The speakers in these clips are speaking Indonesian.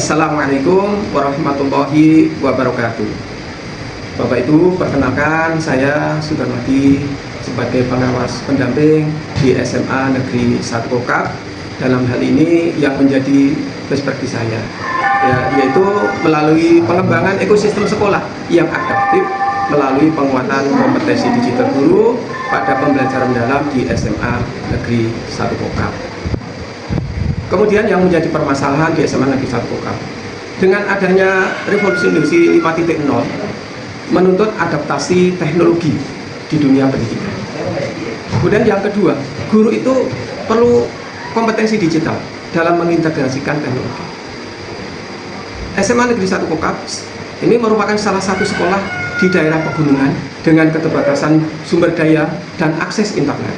Assalamualaikum warahmatullahi wabarakatuh. Bapak Ibu, perkenalkan saya Sudarmadi sebagai pengawas pendamping di SMA Negeri 1 Kokap. Dalam hal ini yang menjadi best practice saya, yaitu melalui pengembangan ekosistem sekolah yang adaptif melalui penguatan kompetensi digital guru pada pembelajaran mendalam di SMA Negeri 1 Kokap. Kemudian yang menjadi permasalahan di SMA Negeri 1 Kokap, dengan adanya revolusi industri 5.0 menuntut adaptasi teknologi di dunia pendidikan. Kemudian yang kedua, guru itu perlu kompetensi digital dalam mengintegrasikan teknologi. SMA Negeri 1 Kokap ini merupakan salah satu sekolah di daerah pegunungan dengan keterbatasan sumber daya dan akses internet.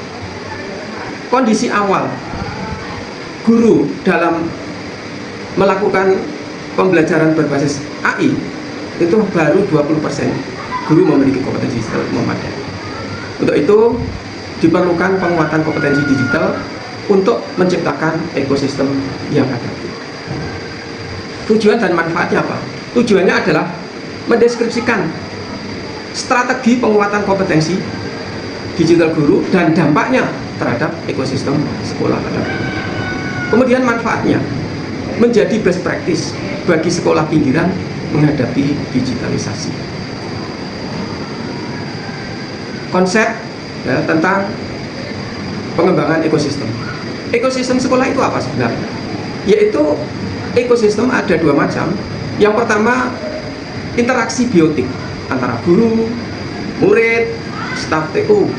Kondisi awal guru dalam melakukan pembelajaran berbasis AI itu baru 20% guru memiliki kompetensi digital memadai. Untuk itu diperlukan penguatan kompetensi digital untuk menciptakan ekosistem yang adaptif. Tujuan dan manfaatnya apa? Tujuannya adalah mendeskripsikan strategi penguatan kompetensi digital guru dan dampaknya terhadap ekosistem sekolah adaptif. Kemudian manfaatnya menjadi best practice bagi sekolah pinggiran menghadapi digitalisasi. Konsep tentang pengembangan ekosistem. Ekosistem sekolah itu apa sebenarnya? Yaitu ekosistem ada dua macam. Yang pertama, interaksi biotik antara guru, murid, staf TU.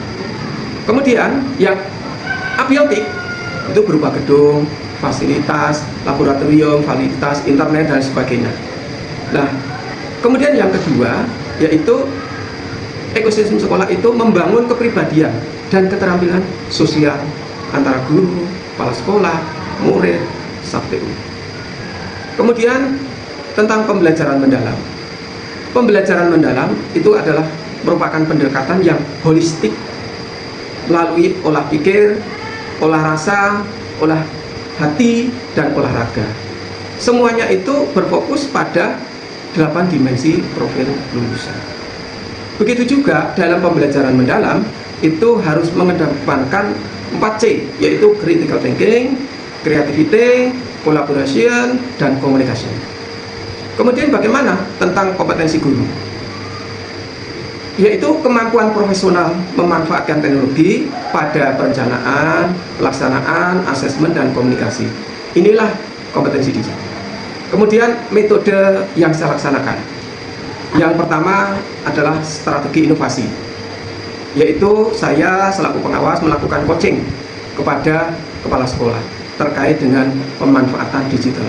Kemudian yang abiotik itu berupa gedung, fasilitas, laboratorium, validitas, internet, dan sebagainya. Nah, kemudian yang kedua yaitu ekosistem sekolah itu membangun kepribadian dan keterampilan sosial antara guru, kepala sekolah, murid, staf TU. Kemudian tentang pembelajaran mendalam. Pembelajaran mendalam itu adalah merupakan pendekatan yang holistik melalui olah pikir, olah rasa, olah hati, dan olahraga. Semuanya itu berfokus pada 8 dimensi profil lulusan. Begitu juga dalam pembelajaran mendalam itu harus mengedepankan 4C, yaitu critical thinking, creativity, collaboration, dan communication. Kemudian bagaimana tentang kompetensi guru? Yaitu kemampuan profesional memanfaatkan teknologi pada perencanaan, pelaksanaan, asesmen, dan komunikasi. Inilah kompetensi digital. Kemudian metode yang saya laksanakan. Yang pertama adalah strategi inovasi, yaitu saya selaku pengawas melakukan coaching kepada kepala sekolah terkait dengan pemanfaatan digital.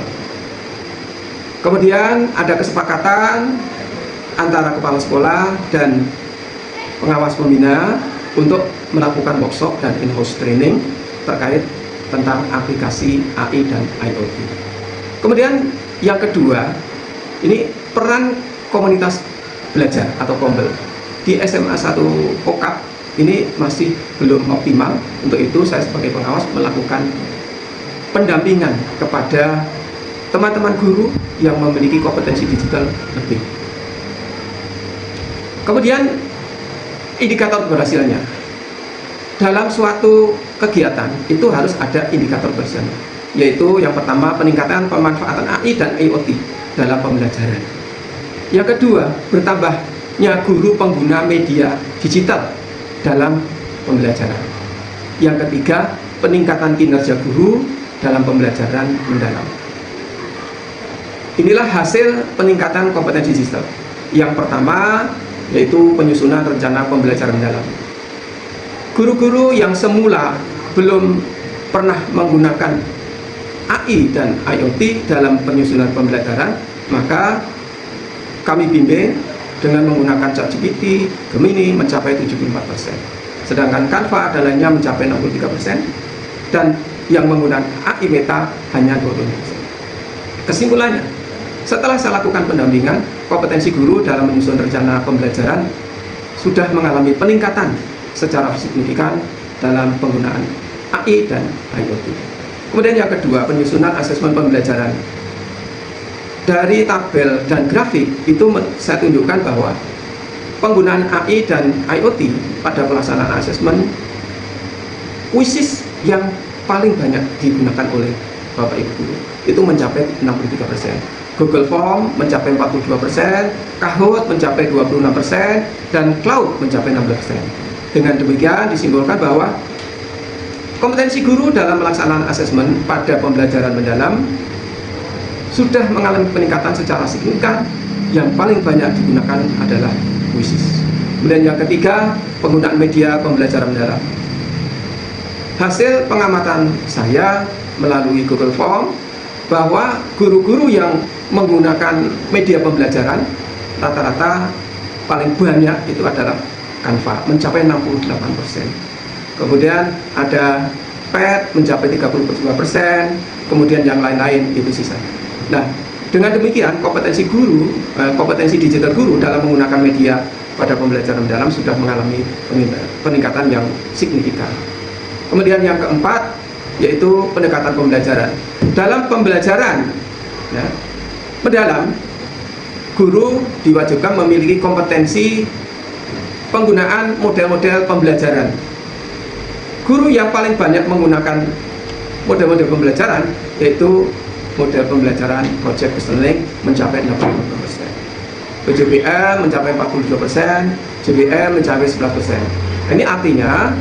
Kemudian ada kesepakatan antara kepala sekolah dan pengawas pembina untuk melakukan workshop dan in-house training terkait tentang aplikasi AI dan IoT. Kemudian yang kedua, ini peran komunitas belajar atau kombel di SMA 1 Kokap ini masih belum optimal. Untuk itu saya sebagai pengawas melakukan pendampingan kepada teman-teman guru yang memiliki kompetensi digital lebih. Kemudian indikator keberhasilannya. Dalam suatu kegiatan itu harus ada indikator keberhasilan, yaitu yang pertama peningkatan pemanfaatan AI dan IoT dalam pembelajaran. Yang kedua, bertambahnya guru pengguna media digital dalam pembelajaran. Yang ketiga, peningkatan kinerja guru dalam pembelajaran mendalam. Inilah hasil peningkatan kompetensi digital. Yang pertama yaitu penyusunan rencana pembelajaran mendalam. Guru-guru yang semula belum pernah menggunakan AI dan IoT dalam penyusunan pembelajaran, maka kami bimbing dengan menggunakan ChatGPT, Gemini mencapai 74%. Sedangkan Canva dan lainnya mencapai 63%, dan yang menggunakan AI Meta hanya 25%. Kesimpulannya, setelah saya lakukan pendampingan, kompetensi guru dalam menyusun rencana pembelajaran sudah mengalami peningkatan secara signifikan dalam penggunaan AI dan IoT. Kemudian yang kedua, penyusunan asesmen pembelajaran. dari tabel dan grafik itu saya tunjukkan bahwa penggunaan AI dan IoT pada pelaksanaan asesmen kuisis yang paling banyak digunakan oleh Bapak Ibu guru itu mencapai 63%. Google Form mencapai 42%, Kahoot mencapai 26%, dan Cloud mencapai 16%. Dengan demikian disimpulkan bahwa kompetensi guru dalam pelaksanaan asesmen pada pembelajaran mendalam sudah mengalami peningkatan secara signifikan. Yang paling banyak digunakan adalah kuisis. Kemudian yang ketiga, penggunaan media pembelajaran mendalam. Hasil pengamatan saya melalui Google Form bahwa guru-guru yang menggunakan media pembelajaran rata-rata paling banyak itu adalah Canva mencapai 68%. Kemudian ada PET mencapai 32%, kemudian yang lain-lain itu sisa. Nah, dengan demikian kompetensi digital guru dalam menggunakan media pada pembelajaran mendalam sudah mengalami peningkatan yang signifikan. Kemudian yang keempat yaitu pendekatan pembelajaran. Dalam pembelajaran mendalam, guru diwajibkan memiliki kompetensi penggunaan model-model pembelajaran. Guru yang paling banyak menggunakan model-model pembelajaran yaitu model pembelajaran project based learning mencapai 65%. PJBL mencapai 42%, JBL mencapai 11%. Ini artinya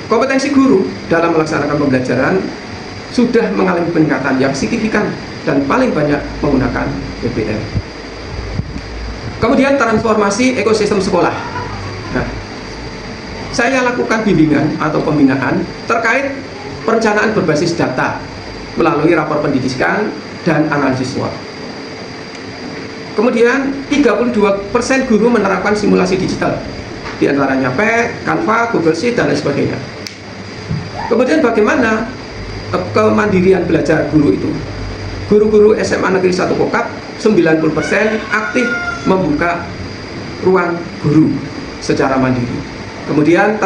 kompetensi guru dalam melaksanakan pembelajaran sudah mengalami peningkatan yang signifikan dan paling banyak menggunakan PBL. Kemudian transformasi ekosistem sekolah. Nah, saya lakukan bimbingan atau pembinaan terkait perencanaan berbasis data melalui rapor pendidikan dan analisis SWOT. Kemudian 32% guru menerapkan simulasi digital, di antaranya PET, Canva, Google Sheet, dan lain sebagainya. Kemudian bagaimana kemandirian belajar guru itu? Guru-guru SMA Negeri 1 Kokap 90% aktif membuka ruang guru secara mandiri. Kemudian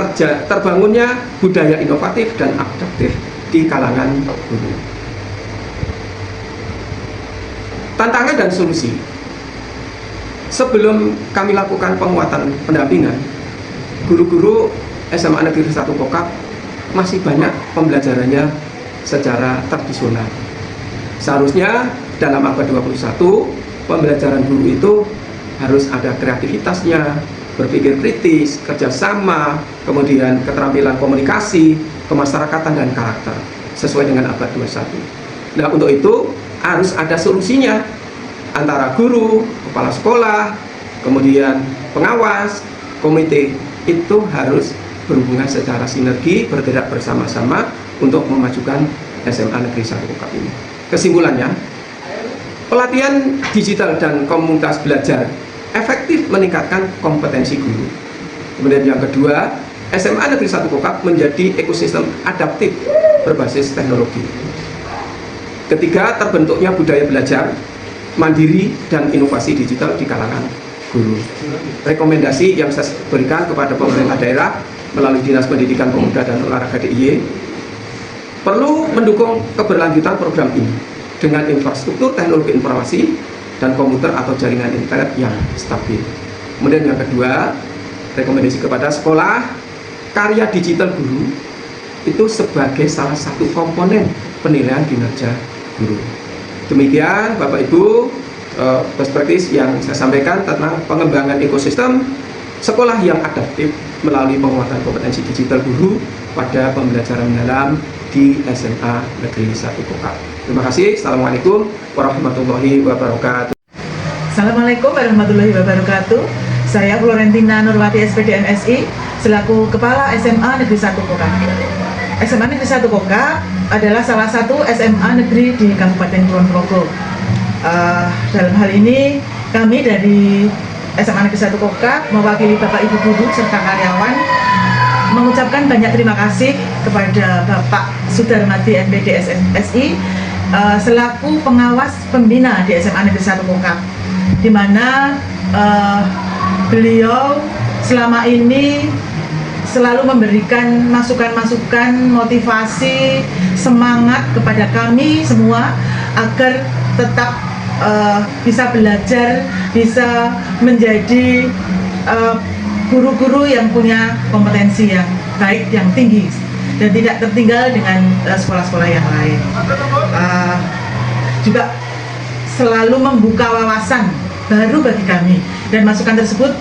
terbangunnya budaya inovatif dan adaptif di kalangan guru. Tantangan dan solusi. Sebelum kami lakukan penguatan pendampingan, guru-guru SMA Negeri 1 Kokap masih banyak pembelajarannya secara tradisional. Seharusnya dalam abad 21, pembelajaran guru itu harus ada kreativitasnya, berpikir kritis, kerjasama, kemudian keterampilan komunikasi, kemasyarakatan, dan karakter, sesuai dengan abad 21. Nah, untuk itu harus ada solusinya antara guru, kepala sekolah, kemudian pengawas, komite, itu harus berhubungan secara sinergi, bergerak bersama-sama untuk memajukan SMA Negeri 1 Kokap ini. Kesimpulannya, pelatihan digital dan komunitas belajar efektif meningkatkan kompetensi guru. Kemudian yang kedua, SMA Negeri 1 Kokap menjadi ekosistem adaptif berbasis teknologi. Ketiga, terbentuknya budaya belajar mandiri dan inovasi digital di kalangan guru. Rekomendasi yang saya berikan kepada pemerintah daerah melalui Dinas Pendidikan Pemuda dan Olahraga DIY perlu mendukung keberlanjutan program ini dengan infrastruktur teknologi informasi dan komputer atau jaringan internet yang stabil. Kemudian yang kedua, rekomendasi kepada sekolah, karya digital guru itu sebagai salah satu komponen penilaian kinerja guru. Demikian Bapak Ibu best practice yang saya sampaikan tentang pengembangan ekosistem sekolah yang adaptif melalui penguatan kompetensi digital guru pada pembelajaran mendalam di SMA Negeri 1 Kokap. Terima kasih. Assalamualaikum warahmatullahi wabarakatuh. Assalamualaikum warahmatullahi wabarakatuh. Saya Florentina Nurwati SPD MSI selaku Kepala SMA Negeri 1 Kokap. SMA Negeri 1 Kokap adalah salah satu SMA negeri di Kabupaten Kulon Progo. Dalam hal ini kami dari SMA Negeri 1 Kokap mewakili Bapak Ibu guru serta karyawan mengucapkan banyak terima kasih kepada Bapak Sudarmadi MPD SSI selaku pengawas pembina di SMA Negeri 1 Kokap, di mana beliau selama ini selalu memberikan masukan-masukan, motivasi, semangat kepada kami semua agar tetap bisa belajar, bisa menjadi guru-guru yang punya kompetensi yang baik, yang tinggi, dan tidak tertinggal dengan sekolah-sekolah yang lain. Juga selalu membuka wawasan baru bagi kami, dan masukan tersebut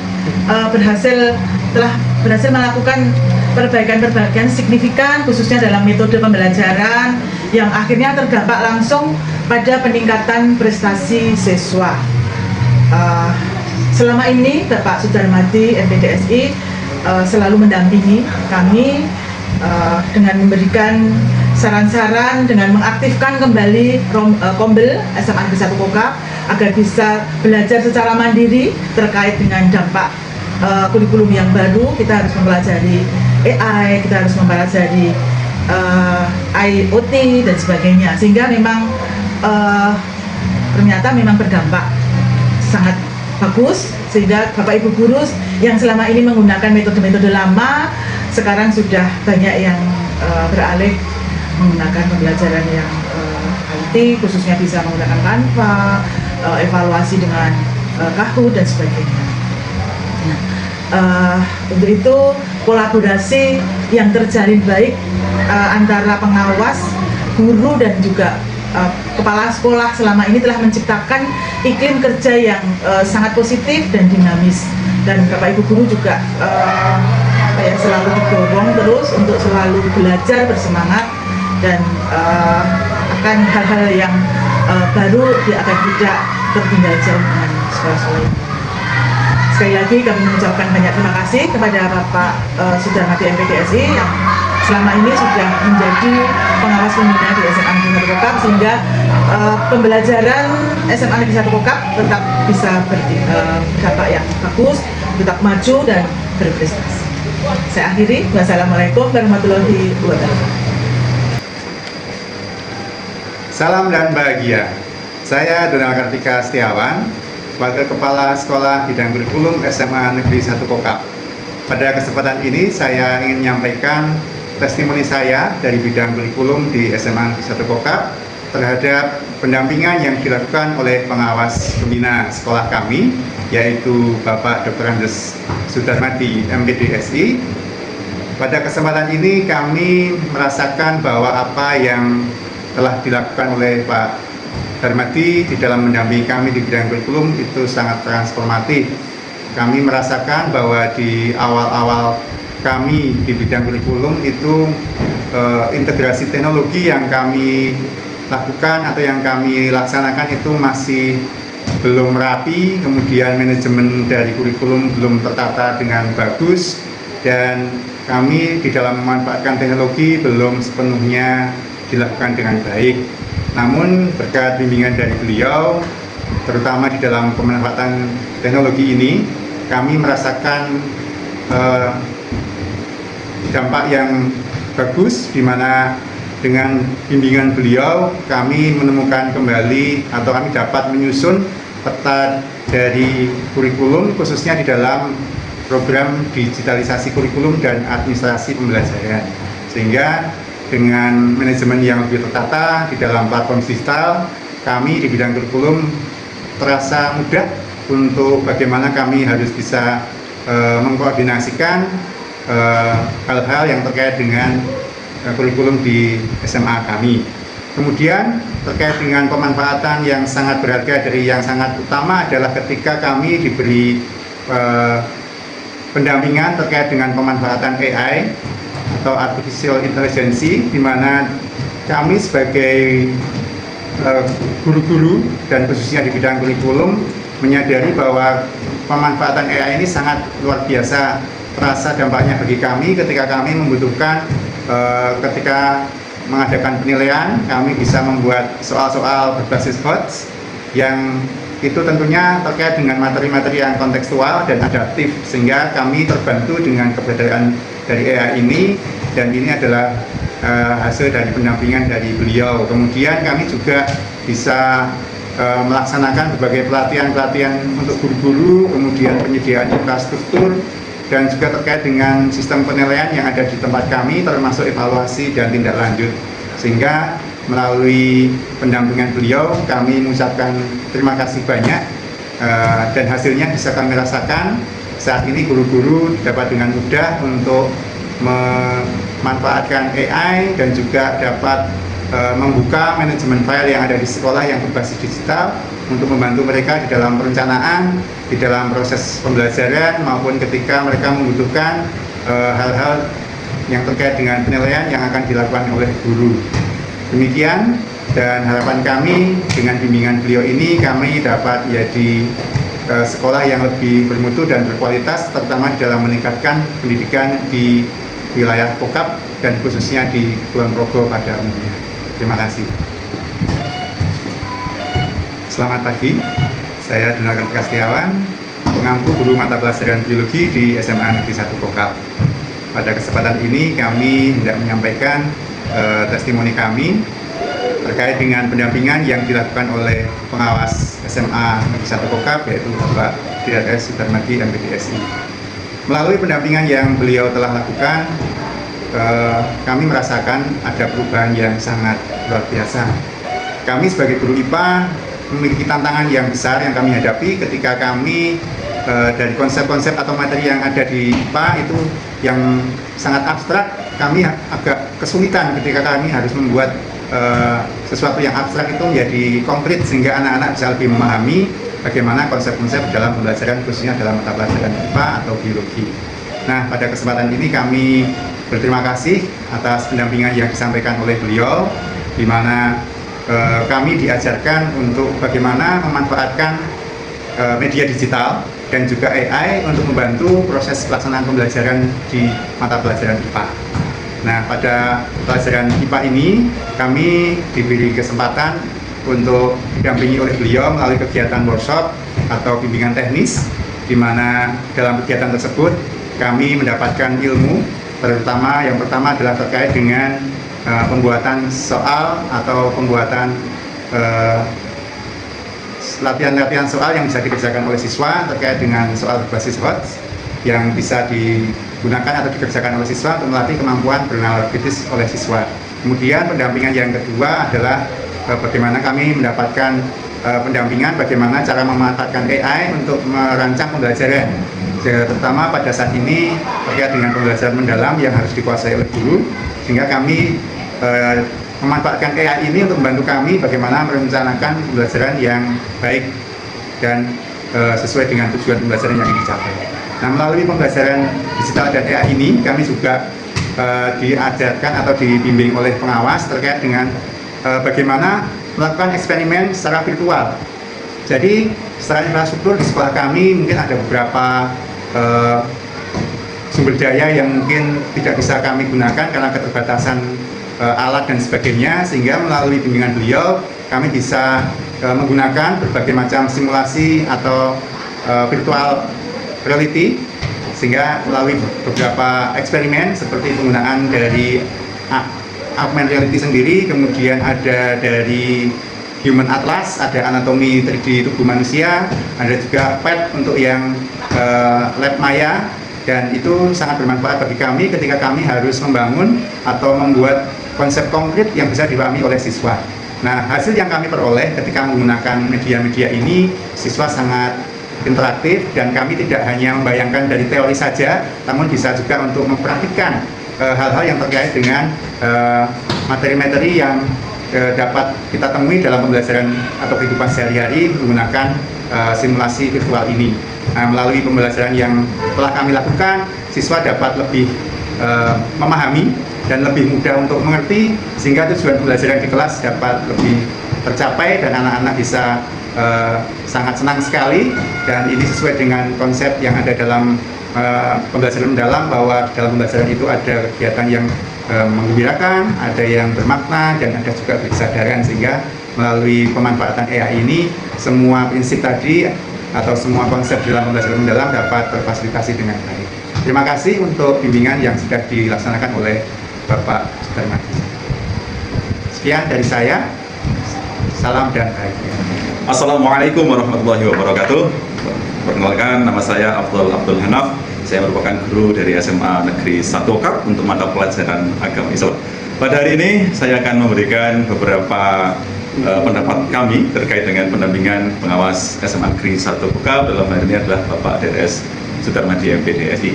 telah berhasil melakukan perbaikan-perbaikan signifikan, khususnya dalam metode pembelajaran yang akhirnya terdampak langsung pada peningkatan prestasi siswa. Selama ini Bapak Sudarmadi MPDSI selalu mendampingi kami dengan memberikan saran-saran, dengan mengaktifkan kembali Kombel SMA Negeri 1 Kokak agar bisa belajar secara mandiri terkait dengan dampak kurikulum yang baru. Kita harus mempelajari AI, kita harus mempelajari IoT dan sebagainya, sehingga memang ternyata memang berdampak sangat bagus, sehingga Bapak Ibu guru yang selama ini menggunakan metode-metode lama sekarang sudah banyak yang beralih menggunakan pembelajaran yang IT, khususnya bisa menggunakan Canva, evaluasi dengan Kahoot dan sebagainya. Untuk itu kolaborasi yang terjalin baik antara pengawas, guru dan juga kepala sekolah selama ini telah menciptakan iklim kerja yang sangat positif dan dinamis, dan Bapak Ibu guru juga selalu didorong terus untuk selalu belajar bersemangat dan akan hal-hal yang baru akan tidak tertinggal jauh dengan sekolah-sekolah ini. Sekali lagi kami mengucapkan banyak terima kasih kepada Bapak Sudarmadi MPDSI yang selama ini sudah menjadi pengawas pembina di SMA Negeri 1 Kokak, sehingga pembelajaran SMA Negeri 1 Kokak tetap bisa berdampak yang bagus, tetap maju dan berprestasi. Saya akhiri. Wassalamualaikum warahmatullahi wabarakatuh. Salam dan bahagia. Saya Donald Kartika Setiawan, Wakil Kepala Sekolah Bidang Kurikulum SMA Negeri 1 Kokak. Pada kesempatan ini saya ingin menyampaikan testimoni saya dari bidang kurikulum di SMA Negeri 1 Kokak terhadap pendampingan yang dilakukan oleh pengawas pembina sekolah kami, yaitu Bapak Dr. Andes Sudarmadi MPDSI. Pada kesempatan ini kami merasakan bahwa apa yang telah dilakukan oleh Pak Darmadi di dalam mendampingi kami di bidang kurikulum itu sangat transformatif. Kami merasakan bahwa di awal-awal kami di bidang kurikulum itu integrasi teknologi yang kami lakukan atau yang kami laksanakan itu masih belum rapi, kemudian manajemen dari kurikulum belum tertata dengan bagus, dan kami di dalam memanfaatkan teknologi belum sepenuhnya dilakukan dengan baik. Namun berkat bimbingan dari beliau, terutama di dalam pemanfaatan teknologi ini, kami merasakan dampak yang bagus, di mana dengan bimbingan beliau kami menemukan kembali atau kami dapat menyusun peta dari kurikulum, khususnya di dalam program digitalisasi kurikulum dan administrasi pembelajaran, sehingga dengan manajemen yang lebih tertata di dalam platform digital, kami di bidang kurikulum terasa mudah untuk bagaimana kami harus bisa mengkoordinasikan hal-hal yang terkait dengan kurikulum di SMA kami. Kemudian terkait dengan pemanfaatan yang sangat berharga dari yang sangat utama adalah ketika kami diberi pendampingan terkait dengan pemanfaatan AI atau Artificial Intelligence, di mana kami sebagai guru-guru dan khususnya di bidang kurikulum menyadari bahwa pemanfaatan AI ini sangat luar biasa terasa dampaknya bagi kami ketika kami membutuhkan ketika mengadakan penilaian, kami bisa membuat soal-soal berbasis HOTS yang itu tentunya terkait dengan materi-materi yang kontekstual dan adaptif, sehingga kami terbantu dengan keberadaan dari AI ini, dan ini adalah hasil dari pendampingan dari beliau. Kemudian kami juga bisa melaksanakan berbagai pelatihan-pelatihan untuk guru-guru, kemudian penyediaan infrastruktur, dan juga terkait dengan sistem penilaian yang ada di tempat kami, termasuk evaluasi dan tindak lanjut, sehingga melalui pendampingan beliau kami mengucapkan terima kasih banyak, dan hasilnya bisa kami rasakan. Saat ini guru-guru dapat dengan mudah untuk memanfaatkan AI dan juga dapat membuka manajemen file yang ada di sekolah yang berbasis digital untuk membantu mereka di dalam perencanaan, di dalam proses pembelajaran maupun ketika mereka membutuhkan hal-hal yang terkait dengan penilaian yang akan dilakukan oleh guru. Demikian, dan harapan kami dengan bimbingan beliau ini kami dapat menjadi sekolah yang lebih bermutu dan berkualitas, terutama di dalam meningkatkan pendidikan di wilayah Kokap dan khususnya di Kulon Progo pada umumnya. Terima kasih. Selamat pagi, saya Donald Kartika Setiawan, pengampu guru mata pelajaran biologi di SMA Negeri 1 Kokap. Pada kesempatan ini kami hendak menyampaikan testimoni kami terkait dengan pendampingan yang dilakukan oleh pengawas SMA Negeri 1 Kokap, yaitu Bapak DRS Sudarmadi MPDSI. Melalui pendampingan yang beliau telah lakukan, kami merasakan ada perubahan yang sangat luar biasa. Kami sebagai guru IPA memiliki tantangan yang besar yang kami hadapi ketika kami dari konsep-konsep atau materi yang ada di IPA itu yang sangat abstrak, kami agak kesulitan ketika kami harus membuat sesuatu yang abstrak itu menjadi konkret sehingga anak-anak bisa lebih memahami bagaimana konsep-konsep dalam pembelajaran khususnya dalam mata pelajaran IPA atau biologi. Nah, pada kesempatan ini kami berterima kasih atas pendampingan yang disampaikan oleh beliau, di mana kami diajarkan untuk bagaimana memanfaatkan media digital dan juga AI untuk membantu proses pelaksanaan pembelajaran di mata pelajaran IPA. Nah, pada pelajaran IPA ini kami diberi kesempatan untuk didampingi oleh beliau melalui kegiatan workshop atau bimbingan teknis, di mana dalam kegiatan tersebut kami mendapatkan ilmu, terutama yang pertama adalah terkait dengan pembuatan soal atau pembuatan latihan-latihan soal yang bisa dikerjakan oleh siswa terkait dengan soal berbasis HOTS yang bisa digunakan atau dikerjakan oleh siswa untuk melatih kemampuan bernalar kritis oleh siswa. Kemudian pendampingan yang kedua adalah bagaimana kami mendapatkan pendampingan bagaimana cara memanfaatkan AI untuk merancang pembelajaran, terutama pada saat ini terkait dengan pembelajaran mendalam yang harus dikuasai oleh guru, sehingga kami memanfaatkan AI ini untuk membantu kami bagaimana merencanakan pembelajaran yang baik dan sesuai dengan tujuan pembelajaran yang ingin dicapai. Nah, melalui pembelajaran digital dan AI ini kami juga diajarkan atau dibimbing oleh pengawas terkait dengan bagaimana melakukan eksperimen secara virtual. Jadi secara infrastruktur di sekolah kami mungkin ada beberapa sumber daya yang mungkin tidak bisa kami gunakan karena keterbatasan alat dan sebagainya, sehingga melalui bimbingan beliau kami bisa menggunakan berbagai macam simulasi atau virtual reality, sehingga melalui beberapa eksperimen seperti penggunaan dari augmented reality sendiri, kemudian ada dari Human Atlas, ada anatomi 3D tubuh manusia, ada juga PET untuk yang lab maya, dan itu sangat bermanfaat bagi kami ketika kami harus membangun atau membuat konsep konkret yang bisa dipahami oleh siswa. Nah, hasil yang kami peroleh ketika menggunakan media-media ini, siswa sangat interaktif dan kami tidak hanya membayangkan dari teori saja, namun bisa juga untuk mempraktikkan hal-hal yang terkait dengan materi-materi yang dapat kita temui dalam pembelajaran atau kehidupan sehari-hari menggunakan simulasi virtual ini. Nah, melalui pembelajaran yang telah kami lakukan, siswa dapat lebih memahami dan lebih mudah untuk mengerti, sehingga tujuan pembelajaran di kelas dapat lebih tercapai dan anak-anak bisa sangat senang sekali. Dan ini sesuai dengan konsep yang ada dalam pembelajaran mendalam, bahwa dalam pembelajaran itu ada kegiatan yang menggembirakan, ada yang bermakna, dan ada juga kesadaran, sehingga melalui pemanfaatan AI ini semua prinsip tadi atau semua konsep dalam pembelajaran mendalam dapat terfasilitasi dengan baik. Terima kasih untuk bimbingan yang sudah dilaksanakan oleh Bapak Sudarmadi. Sekian dari saya, salam dan bahagia. Assalamualaikum warahmatullahi wabarakatuh. Perkenalkan, nama saya Abdul Hanaf. Saya merupakan guru dari SMA Negeri 1 Kokap untuk mata pelajaran agama Islam. Pada hari ini saya akan memberikan beberapa pendapat kami terkait dengan pendampingan pengawas SMA Negeri 1 Kokap. Dalam hal ini adalah Bapak DRS Sudarmadi MPDSI.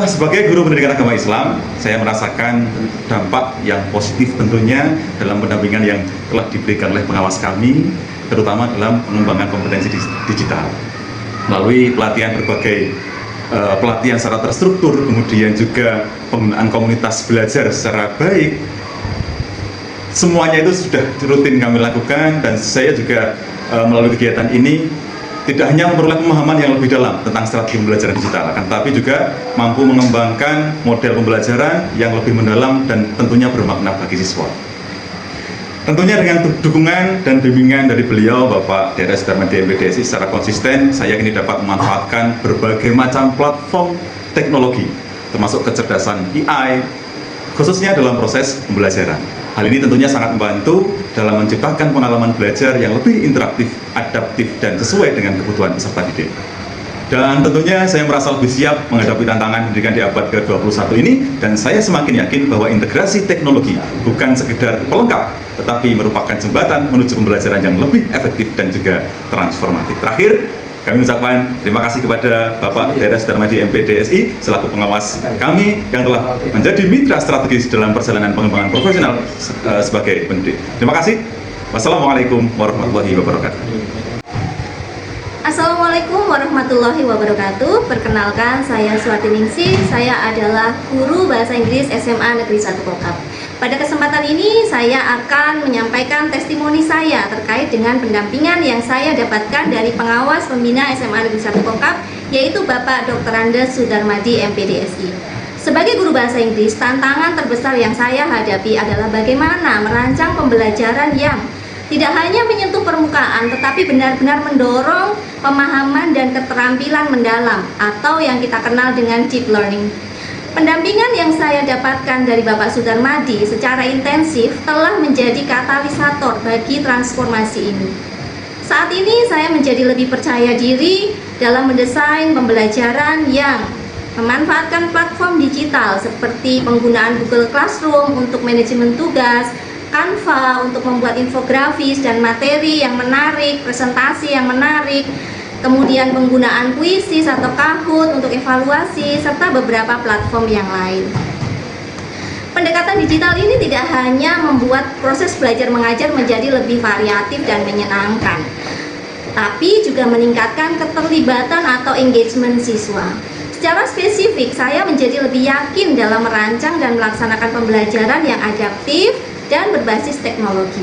Sebagai guru pendidikan agama Islam, saya merasakan dampak yang positif tentunya dalam pendampingan yang telah diberikan oleh pengawas kami, terutama dalam pengembangan kompetensi digital. Melalui pelatihan berbagai pelatihan secara terstruktur, kemudian juga penggunaan komunitas belajar secara baik, semuanya itu sudah rutin kami lakukan, dan saya juga melalui kegiatan ini tidak hanya memperoleh pemahaman yang lebih dalam tentang strategi pembelajaran digital, akan tetapi juga mampu mengembangkan model pembelajaran yang lebih mendalam dan tentunya bermakna bagi siswa. Tentunya dengan dukungan dan bimbingan dari beliau, Bapak DRS Sudarmadi MPDSI, secara konsisten saya ini dapat memanfaatkan berbagai macam platform teknologi, termasuk kecerdasan AI, khususnya dalam proses pembelajaran. Hal ini tentunya sangat membantu dalam menciptakan pengalaman belajar yang lebih interaktif, adaptif, dan sesuai dengan kebutuhan peserta didik. Dan tentunya saya merasa lebih siap menghadapi tantangan pendidikan di abad ke-21 ini, dan saya semakin yakin bahwa integrasi teknologi bukan sekedar pelengkap, tetapi merupakan jembatan menuju pembelajaran yang lebih efektif dan juga transformatif. Terakhir, kami mengucapkan terima kasih kepada Bapak DRS Sudarmadi MPDSI selaku pengawas kami yang telah menjadi mitra strategis dalam perjalanan pengembangan profesional sebagai pendidik. Terima kasih. Wassalamualaikum warahmatullahi wabarakatuh. Assalamualaikum warahmatullahi wabarakatuh. Perkenalkan, saya Swati Ningsih. Saya adalah guru bahasa Inggris SMA Negeri 1 Kokap. Pada kesempatan ini saya akan menyampaikan testimoni saya terkait dengan pendampingan yang saya dapatkan dari pengawas pembina SMA Negeri 1 Kokap, yaitu Bapak Dr. Andes Sudarmadi MPDSI. Sebagai guru bahasa Inggris, tantangan terbesar yang saya hadapi adalah bagaimana merancang pembelajaran yang tidak hanya menyentuh permukaan, tetapi benar-benar mendorong pemahaman dan keterampilan mendalam, atau yang kita kenal dengan deep learning. Pendampingan yang saya dapatkan dari Bapak Sudarmadi secara intensif telah menjadi katalisator bagi transformasi ini. Saat ini saya menjadi lebih percaya diri dalam mendesain pembelajaran yang memanfaatkan platform digital seperti penggunaan Google Classroom untuk manajemen tugas, Canva untuk membuat infografis dan materi yang menarik, presentasi yang menarik, kemudian penggunaan Quizzes atau Kahoot untuk evaluasi, serta beberapa platform yang lain. Pendekatan digital ini tidak hanya membuat proses belajar mengajar menjadi lebih variatif dan menyenangkan, tapi juga meningkatkan keterlibatan atau engagement siswa. Secara spesifik, saya menjadi lebih yakin dalam merancang dan melaksanakan pembelajaran yang adaptif dan berbasis teknologi.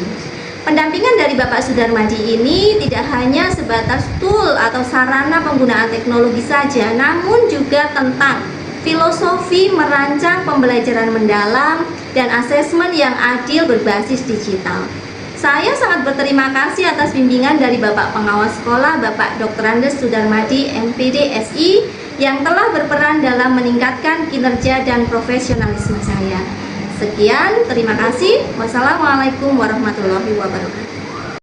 Pendampingan dari Bapak Sudarmadi ini tidak hanya sebatas tool atau sarana penggunaan teknologi saja, namun juga tentang filosofi merancang pembelajaran mendalam dan asesmen yang adil berbasis digital. Saya sangat berterima kasih atas bimbingan dari Bapak Pengawas Sekolah, Bapak Dr. Andes Sudarmadi MPDSI, yang telah berperan dalam meningkatkan kinerja dan profesionalisme saya. Sekian, terima kasih. Wassalamualaikum warahmatullahi wabarakatuh.